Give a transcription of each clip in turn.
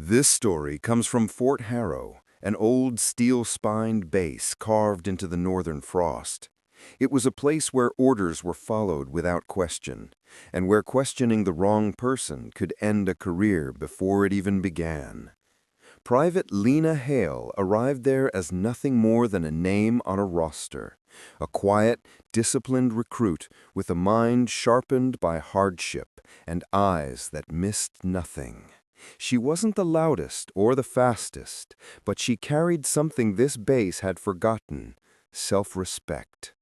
This story comes from Fort Harrow, an old steel-spined base carved into the northern frost. It was a place where orders were followed without question, and where questioning the wrong person could end a career before it even began. Private Lena Hale arrived there as nothing more than a name on a roster, a quiet, disciplined recruit with a mind sharpened by hardship and eyes that missed nothing. She wasn't the loudest or the fastest, but she carried something this base had forgotten: self-respect.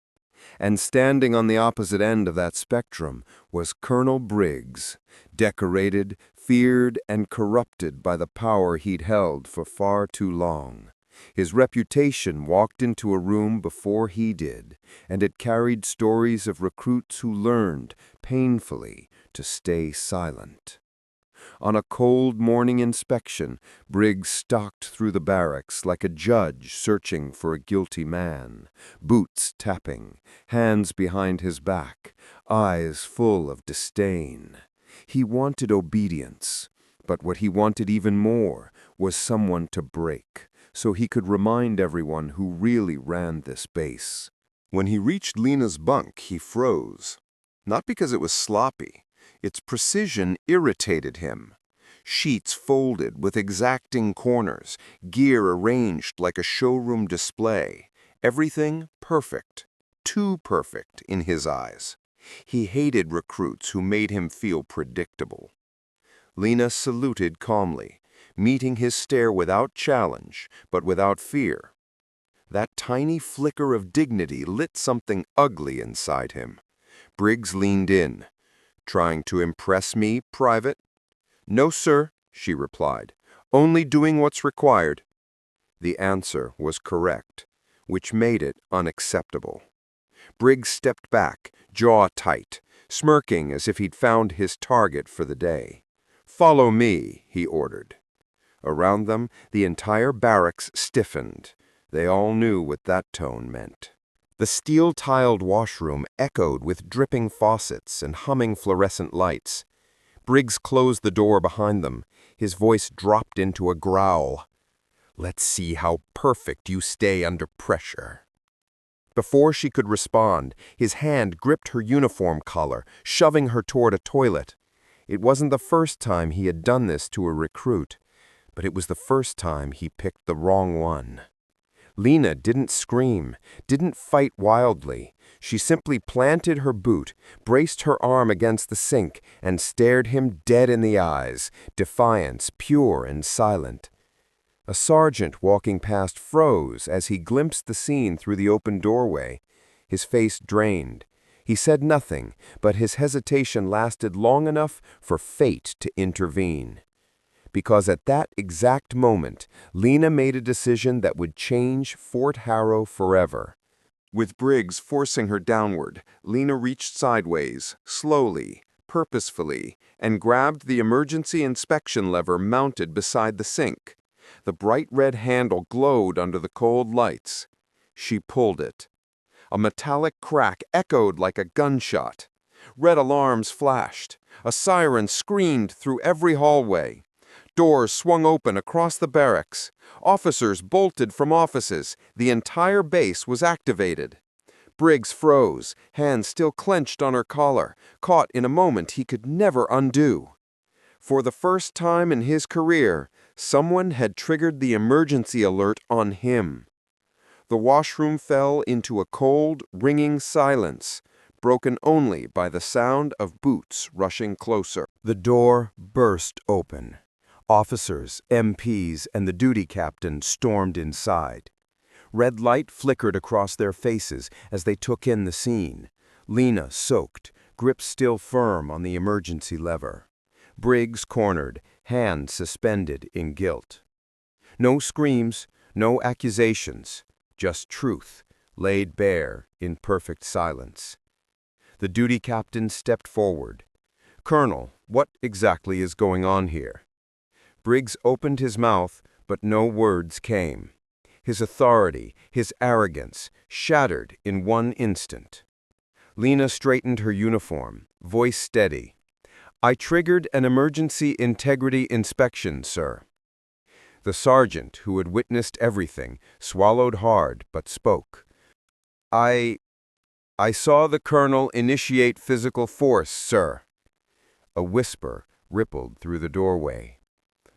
And standing on the opposite end of that spectrum was Colonel Briggs, decorated, feared, and corrupted by the power he'd held for far too long. His reputation walked into a room before he did, and it carried stories of recruits who learned, painfully, to stay silent. On a cold morning inspection, Briggs stalked through the barracks like a judge searching for a guilty man, boots tapping, hands behind his back, eyes full of disdain. He wanted obedience, but what he wanted even more was someone to break, so he could remind everyone who really ran this base. When he reached Lena's bunk, he froze. Not because it was sloppy. Its precision irritated him. Sheets folded with exacting corners, gear arranged like a showroom display. Everything perfect. Too perfect in his eyes. He hated recruits who made him feel predictable. Lena saluted calmly, meeting his stare without challenge, but without fear. That tiny flicker of dignity lit something ugly inside him. Briggs leaned in. "Trying to impress me, Private?" "No, sir," she replied. "Only doing what's required." The answer was correct, which made it unacceptable. Briggs stepped back, jaw tight, smirking as if he'd found his target for the day. "Follow me," he ordered. Around them, the entire barracks stiffened. They all knew what that tone meant. The steel-tiled washroom echoed with dripping faucets and humming fluorescent lights. Briggs closed the door behind them. His voice dropped into a growl. "Let's see how perfect you stay under pressure." Before she could respond, his hand gripped her uniform collar, shoving her toward a toilet. It wasn't the first time he had done this to a recruit, but it was the first time he picked the wrong one. Lena didn't scream, didn't fight wildly. She simply planted her boot, braced her arm against the sink, and stared him dead in the eyes, defiance pure and silent. A sergeant walking past froze as he glimpsed the scene through the open doorway. His face drained. He said nothing, but his hesitation lasted long enough for fate to intervene. Because at that exact moment, Lena made a decision that would change Fort Harrow forever. With Briggs forcing her downward, Lena reached sideways, slowly, purposefully, and grabbed the emergency inspection lever mounted beside the sink. The bright red handle glowed under the cold lights. She pulled it. A metallic crack echoed like a gunshot. Red alarms flashed. A siren screamed through every hallway. Doors swung open across the barracks. Officers bolted from offices. The entire base was activated. Briggs froze, hands still clenched on her collar, caught in a moment he could never undo. For the first time in his career, someone had triggered the emergency alert on him. The washroom fell into a cold, ringing silence, broken only by the sound of boots rushing closer. The door burst open. Officers, MPs, and the duty captain stormed inside. Red light flickered across their faces as they took in the scene. Lena soaked, grip still firm on the emergency lever. Briggs cornered, hand suspended in guilt. No screams, no accusations, just truth, laid bare in perfect silence. The duty captain stepped forward. "Colonel, what exactly is going on here?" Briggs opened his mouth, but no words came. His authority, his arrogance, shattered in one instant. Lena straightened her uniform, voice steady. "I triggered an emergency integrity inspection, sir." The sergeant, who had witnessed everything, swallowed hard but spoke. I saw the colonel initiate physical force, sir." A whisper rippled through the doorway.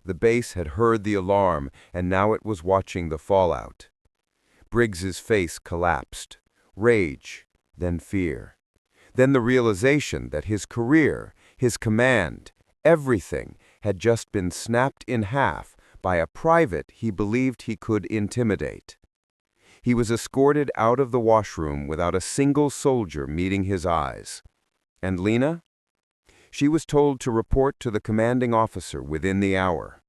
The base had heard the alarm, and now it was watching the fallout. Briggs's face collapsed. Rage, then fear. Then the realization that his career, his command, everything had just been snapped in half by a private he believed he could intimidate. He was escorted out of the washroom without a single soldier meeting his eyes. And Lena? She was told to report to the commanding officer within the hour.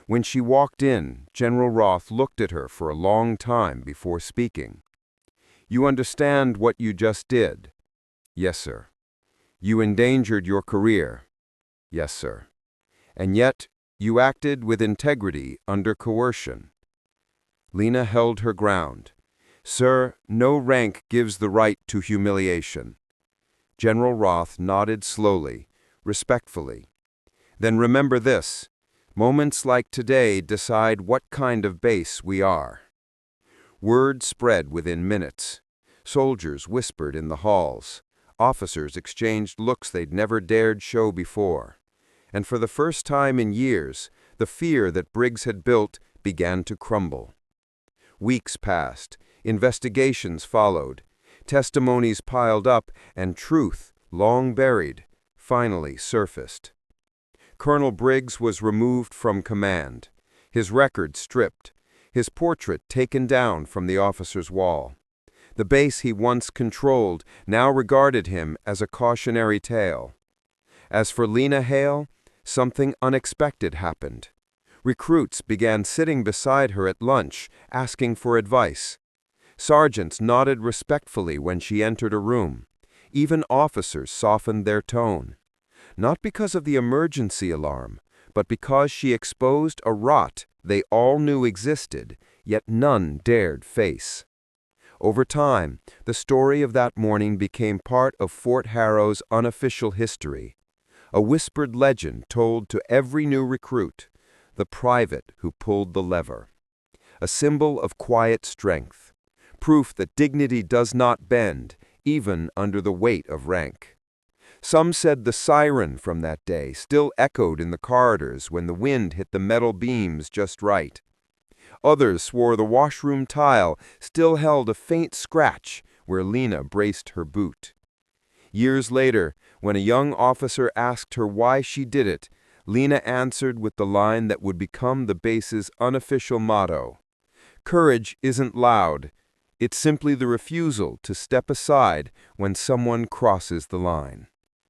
When she walked in, General Roth looked at her for a long time before speaking. "You understand what you just did?" "Yes, sir." "You endangered your career?" "Yes, sir." "And yet, you acted with integrity under coercion." Lena held her ground. "Sir, no rank gives the right to humiliation." General Roth nodded slowly, respectfully. "Then remember this. Moments like today decide what kind of base we are." Word spread within minutes. Soldiers whispered in the halls. Officers exchanged looks they'd never dared show before. And for the first time in years, the fear that Briggs had built began to crumble. Weeks passed. Investigations followed. Testimonies piled up, and truth, long buried, finally surfaced. Colonel Briggs was removed from command, his record stripped, his portrait taken down from the officer's wall. The base he once controlled now regarded him as a cautionary tale. As for Lena Hale, something unexpected happened. Recruits began sitting beside her at lunch, asking for advice. Sergeants nodded respectfully when she entered a room. Even officers softened their tone. Not because of the emergency alarm, but because she exposed a rot they all knew existed, yet none dared face. Over time, the story of that morning became part of Fort Harrow's unofficial history. A whispered legend told to every new recruit, the private who pulled the lever. A symbol of quiet strength. Proof that dignity does not bend, even under the weight of rank. Some said the siren from that day still echoed in the corridors when the wind hit the metal beams just right. Others swore the washroom tile still held a faint scratch where Lena braced her boot. Years later, when a young officer asked her why she did it, Lena answered with the line that would become the base's unofficial motto. "Courage isn't loud. It's simply the refusal to step aside when someone crosses the line."